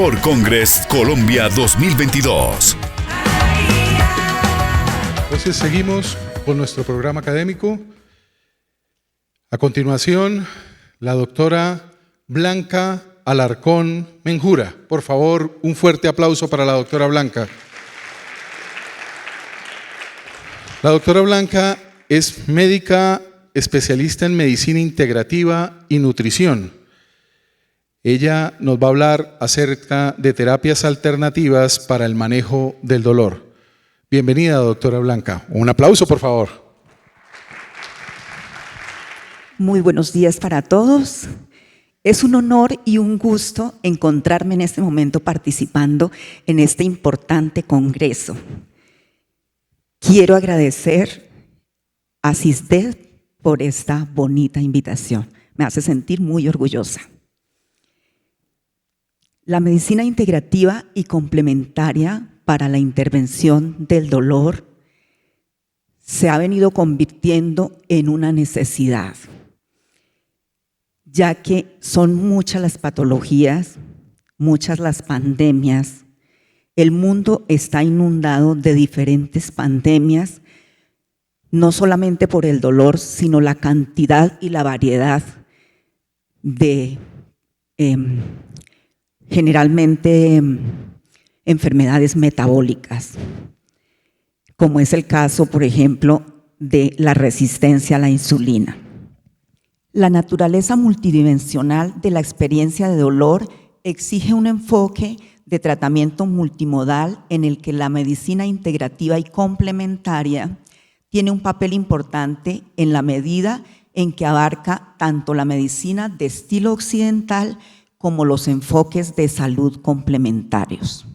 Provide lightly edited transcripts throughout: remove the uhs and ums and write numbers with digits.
World Congress Colombia 2022. Entonces seguimos con nuestro programa académico. A continuación, la doctora Blanca Alarcón Menjura. Por favor, un fuerte aplauso para la doctora Blanca. La doctora Blanca es médica especialista en medicina integrativa y nutrición. Ella nos va a hablar acerca de terapias alternativas para el manejo del dolor. Bienvenida, doctora Blanca. Un aplauso, por favor. Muy buenos días para todos. Es un honor y un gusto encontrarme en este momento participando en este importante congreso. Quiero agradecer a CISDED por esta bonita invitación. Me hace sentir muy orgullosa. La medicina integrativa y complementaria para la intervención del dolor se ha venido convirtiendo en una necesidad, ya que son muchas las patologías, muchas las pandemias. El mundo está inundado de diferentes pandemias, no solamente por el dolor, sino la cantidad y la variedad de generalmente enfermedades metabólicas, como es el caso, por ejemplo, de la resistencia a la insulina. La naturaleza multidimensional de la experiencia de dolor exige un enfoque de tratamiento multimodal en el que la medicina integrativa y complementaria tiene un papel importante en la medida en que abarca tanto la medicina de estilo occidental como los enfoques de salud complementarios.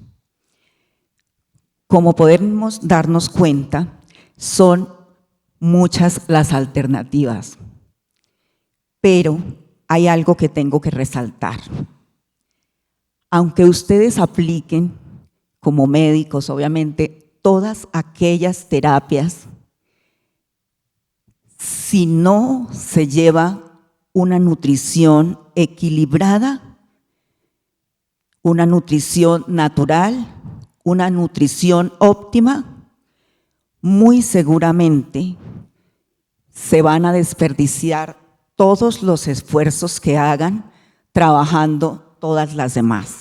Como podemos darnos cuenta, son muchas las alternativas, pero hay algo que tengo que resaltar. Aunque ustedes apliquen como médicos, obviamente, todas aquellas terapias, si no se lleva una nutrición equilibrada, una nutrición natural, una nutrición óptima, muy seguramente se van a desperdiciar todos los esfuerzos que hagan trabajando todas las demás.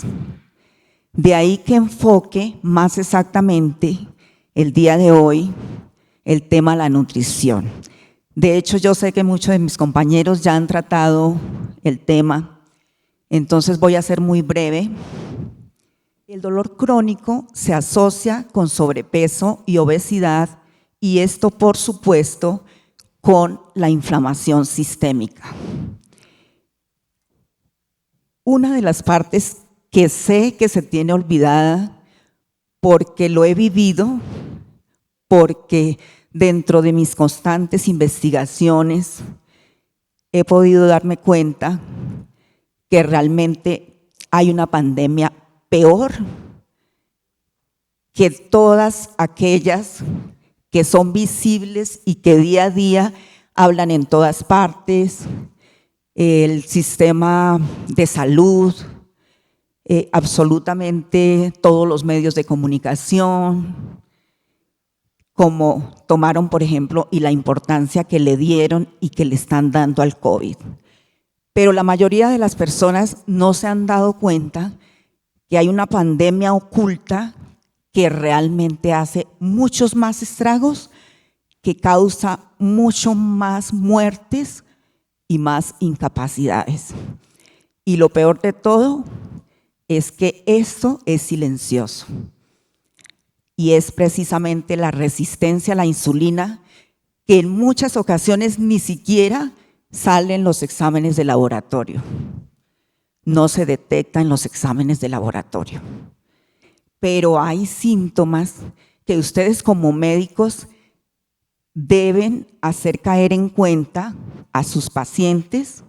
De ahí que enfoque más exactamente el día de hoy el tema de la nutrición. De hecho, yo sé que muchos de mis compañeros ya han tratado el tema, entonces voy a ser muy breve. El dolor crónico se asocia con sobrepeso y obesidad, y esto, por supuesto, con la inflamación sistémica. Una de las partes que sé que se tiene olvidada, porque lo he vivido, porque dentro de mis constantes investigaciones he podido darme cuenta que realmente hay una pandemia peor que todas aquellas que son visibles y que día a día hablan en todas partes. El sistema de salud, absolutamente todos los medios de comunicación, como tomaron, por ejemplo, y la importancia que le dieron y que le están dando al COVID. Pero la mayoría de las personas no se han dado cuenta que hay una pandemia oculta que realmente hace muchos más estragos, que causa mucho más muertes y más incapacidades. Y lo peor de todo es que esto es silencioso. Y es precisamente la resistencia a la insulina, que en muchas ocasiones ni siquiera sale en los exámenes de laboratorio. No se detecta en los exámenes de laboratorio. Pero hay síntomas que ustedes como médicos deben hacer caer en cuenta a sus pacientes,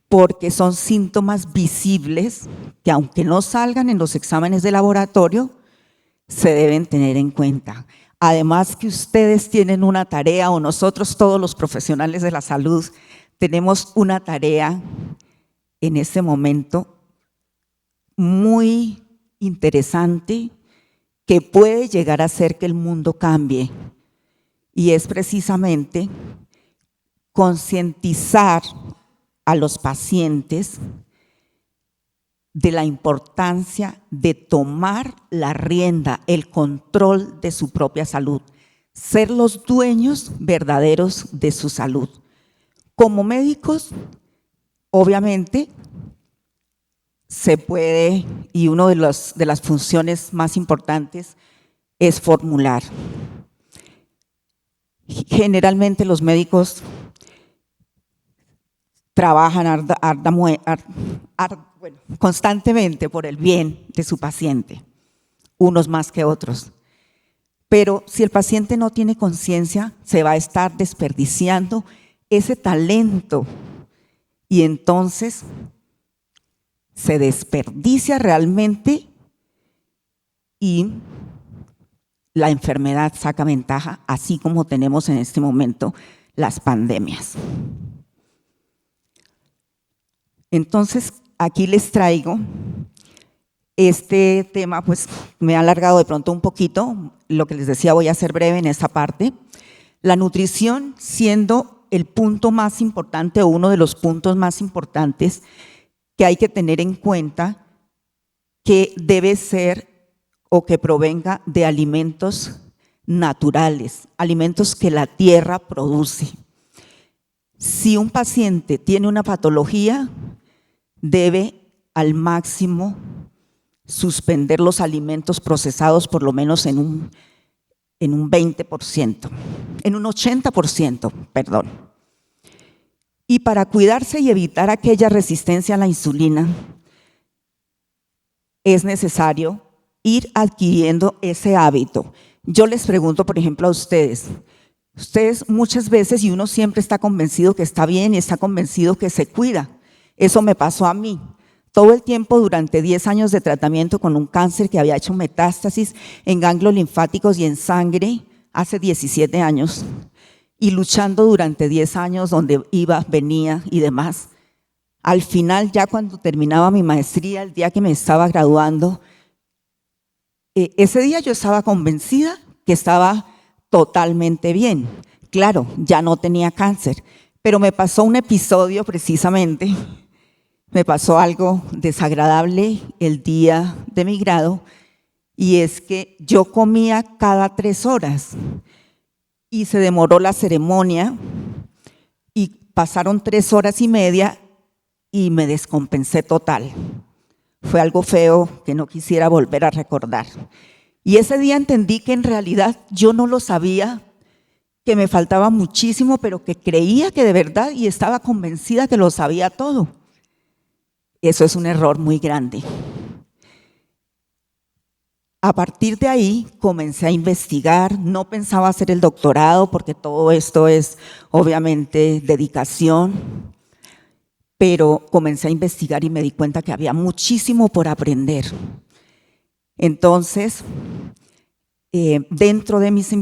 porque son síntomas visibles que, aunque no salgan en los exámenes de laboratorio, se deben tener en cuenta. Además que ustedes tienen una tarea, o nosotros todos los profesionales de la salud tenemos una tarea en este momento muy interesante que puede llegar a hacer que el mundo cambie, y es precisamente concientizar a los pacientes de la importancia de tomar la rienda, el control de su propia salud, ser los dueños verdaderos de su salud. Como médicos, obviamente, se puede, y una de las funciones más importantes es formular. Generalmente los médicos trabajan constantemente por el bien de su paciente, unos más que otros. Pero si el paciente no tiene conciencia, se va a estar desperdiciando ese talento y entonces se desperdicia realmente y la enfermedad saca ventaja, así como tenemos en este momento las pandemias. Entonces, aquí les traigo este tema, pues me ha alargado de pronto un poquito, lo que les decía, voy a ser breve en esta parte. La nutrición siendo el punto más importante o uno de los puntos más importantes que hay que tener en cuenta, que debe ser o que provenga de alimentos naturales, alimentos que la tierra produce. Si un paciente tiene una patología, debe al máximo suspender los alimentos procesados por lo menos en un 20%, en un 80%, perdón. Y para cuidarse y evitar aquella resistencia a la insulina, es necesario ir adquiriendo ese hábito. Yo les pregunto, por ejemplo, a ustedes muchas veces, y uno siempre está convencido que está bien y está convencido que se cuida. Eso me pasó a mí. Todo el tiempo, durante 10 años de tratamiento con un cáncer que había hecho metástasis en ganglios linfáticos y en sangre, hace 17 años, y luchando durante 10 años donde iba, venía y demás. Al final, ya cuando terminaba mi maestría, el día que me estaba graduando, ese día yo estaba convencida que estaba totalmente bien. Claro, ya no tenía cáncer, pero me pasó un episodio precisamente, me pasó algo desagradable el día de mi grado, y es que yo comía cada 3 horas y se demoró la ceremonia y pasaron 3 horas y media y me descompensé total. Fue algo feo que no quisiera volver a recordar. Y ese día entendí que en realidad yo no lo sabía, que me faltaba muchísimo, pero que creía que de verdad y estaba convencida que lo sabía todo. Eso es un error muy grande. A partir de ahí comencé a investigar, no pensaba hacer el doctorado porque todo esto es obviamente dedicación, pero comencé a investigar y me di cuenta que había muchísimo por aprender. Entonces, dentro de mis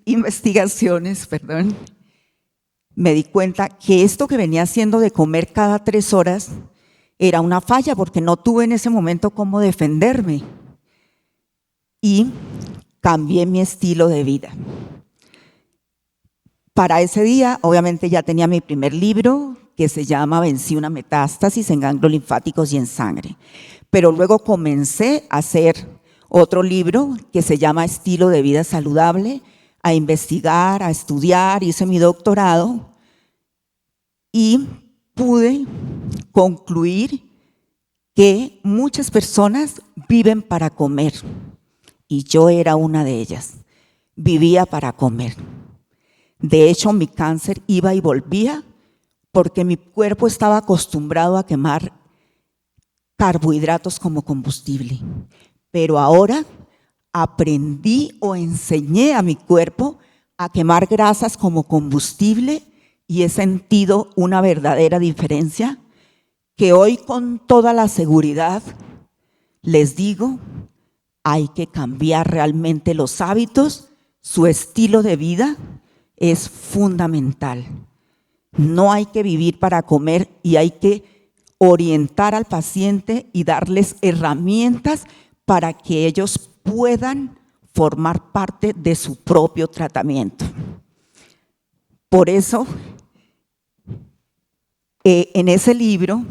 investigaciones, me di cuenta que esto que venía haciendo de comer cada 3 horas era una falla porque no tuve en ese momento cómo defenderme. Y cambié mi estilo de vida. Para ese día, obviamente ya tenía mi primer libro, que se llama Vencí una metástasis en ganglios linfáticos y en sangre. Pero luego comencé a hacer otro libro que se llama Estilo de vida saludable, a investigar, a estudiar, hice mi doctorado y pude concluir que muchas personas viven para comer. Y yo era una de ellas, vivía para comer. De hecho, mi cáncer iba y volvía porque mi cuerpo estaba acostumbrado a quemar carbohidratos como combustible. Pero ahora aprendí o enseñé a mi cuerpo a quemar grasas como combustible y he sentido una verdadera diferencia que hoy con toda la seguridad les digo, hay que cambiar realmente los hábitos, su estilo de vida es fundamental. No hay que vivir para comer y hay que orientar al paciente y darles herramientas para que ellos puedan formar parte de su propio tratamiento. Por eso, en ese libro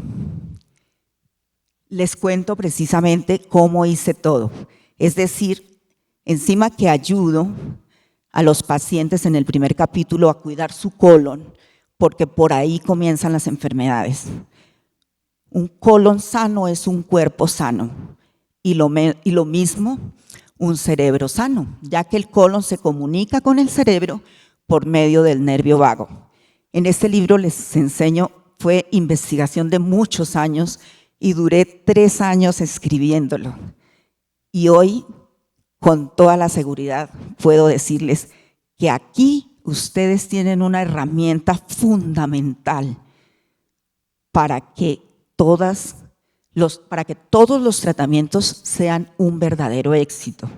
les cuento precisamente cómo hice todo. Es decir, encima que ayudo a los pacientes en el primer capítulo a cuidar su colon, porque por ahí comienzan las enfermedades. Un colon sano es un cuerpo sano y lo mismo un cerebro sano, ya que el colon se comunica con el cerebro por medio del nervio vago. En este libro les enseño, fue investigación de muchos años y duré 3 años escribiéndolo. Y hoy, con toda la seguridad, puedo decirles que aquí ustedes tienen una herramienta fundamental para que todos los tratamientos sean un verdadero éxito.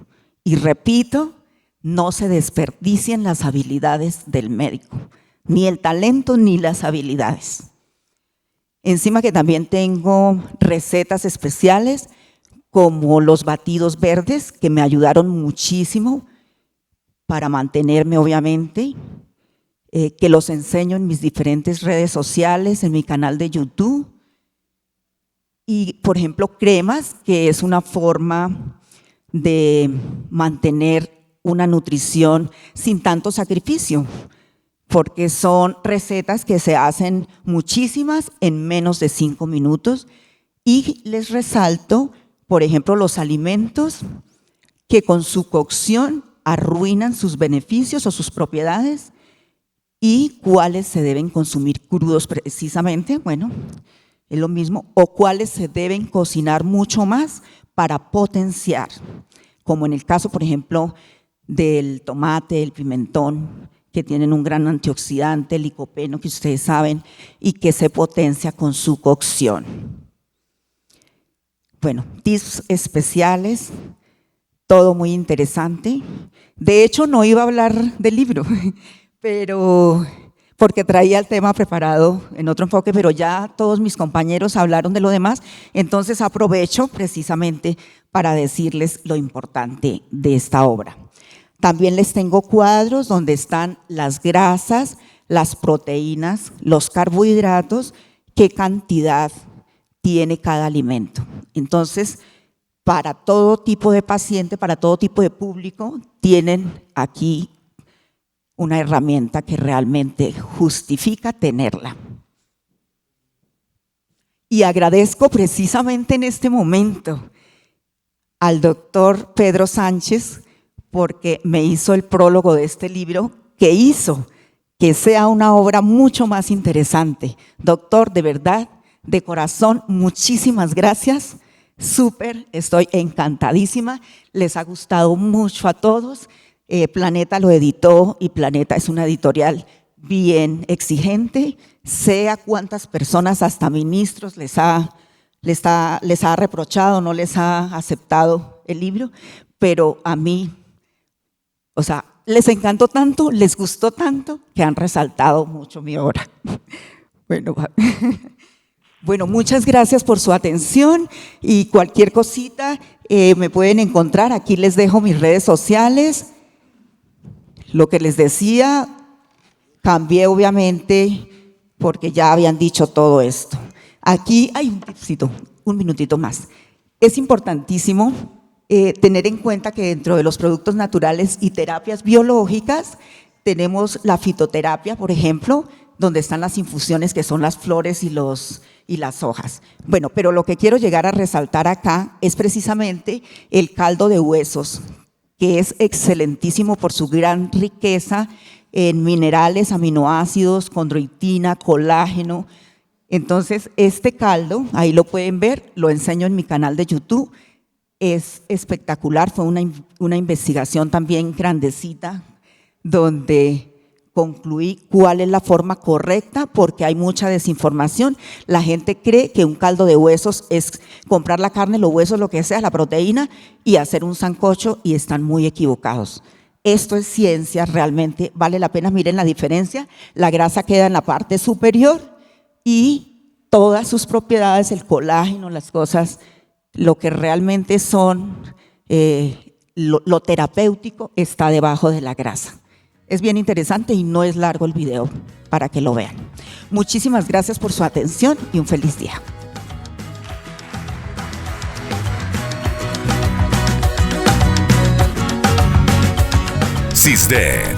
Y repito, no se desperdicien las habilidades del médico, ni el talento ni las habilidades. Encima que también tengo recetas especiales como los batidos verdes, que me ayudaron muchísimo para mantenerme, obviamente, que los enseño en mis diferentes redes sociales, en mi canal de YouTube. Y, por ejemplo, cremas, que es una forma de mantener una nutrición sin tanto sacrificio, porque son recetas que se hacen muchísimas en menos de 5 minutos. Y les resalto, por ejemplo, los alimentos que con su cocción arruinan sus beneficios o sus propiedades y cuáles se deben consumir crudos precisamente, bueno, es lo mismo, o cuáles se deben cocinar mucho más para potenciar, como en el caso, por ejemplo, del tomate, el pimentón, que tienen un gran antioxidante, el licopeno, que ustedes saben, y que se potencia con su cocción. Bueno, tips especiales, todo muy interesante. De hecho, no iba a hablar del libro, pero porque traía el tema preparado en otro enfoque, pero ya todos mis compañeros hablaron de lo demás, entonces aprovecho precisamente para decirles lo importante de esta obra. También les tengo cuadros donde están las grasas, las proteínas, los carbohidratos, qué cantidad tiene cada alimento. Entonces, para todo tipo de paciente, para todo tipo de público, tienen aquí una herramienta que realmente justifica tenerla. Y agradezco precisamente en este momento al doctor Pedro Sánchez, porque me hizo el prólogo de este libro, que hizo que sea una obra mucho más interesante. Doctor, de verdad, de corazón, muchísimas gracias. Súper, estoy encantadísima. Les ha gustado mucho a todos. Planeta lo editó y Planeta es una editorial bien exigente. Sé a cuántas personas, hasta ministros, les ha reprochado, no les ha aceptado el libro, pero a mí, o sea, les encantó tanto, les gustó tanto, que han resaltado mucho mi obra. Bueno, muchas gracias por su atención y cualquier cosita me pueden encontrar. Aquí les dejo mis redes sociales. Lo que les decía, cambié obviamente porque ya habían dicho todo esto. Aquí hay un minutito más. Es importantísimo tener en cuenta que dentro de los productos naturales y terapias biológicas tenemos la fitoterapia, por ejemplo, donde están las infusiones, que son las flores y las hojas. Bueno, pero lo que quiero llegar a resaltar acá es precisamente el caldo de huesos, que es excelentísimo por su gran riqueza en minerales, aminoácidos, condroitina, colágeno. Entonces, este caldo, ahí lo pueden ver, lo enseño en mi canal de YouTube, es espectacular. Fue una investigación también grandecita, donde concluí cuál es la forma correcta, porque hay mucha desinformación. La gente cree que un caldo de huesos es comprar la carne, los huesos, lo que sea, la proteína, y hacer un sancocho, y están muy equivocados. Esto es ciencia, realmente vale la pena. Miren la diferencia, la grasa queda en la parte superior y toda todas sus propiedades, el colágeno, las cosas, lo que realmente son, lo terapéutico está debajo de la grasa. Es bien interesante y no es largo el video para que lo vean. Muchísimas gracias por su atención y un feliz día. CISDED,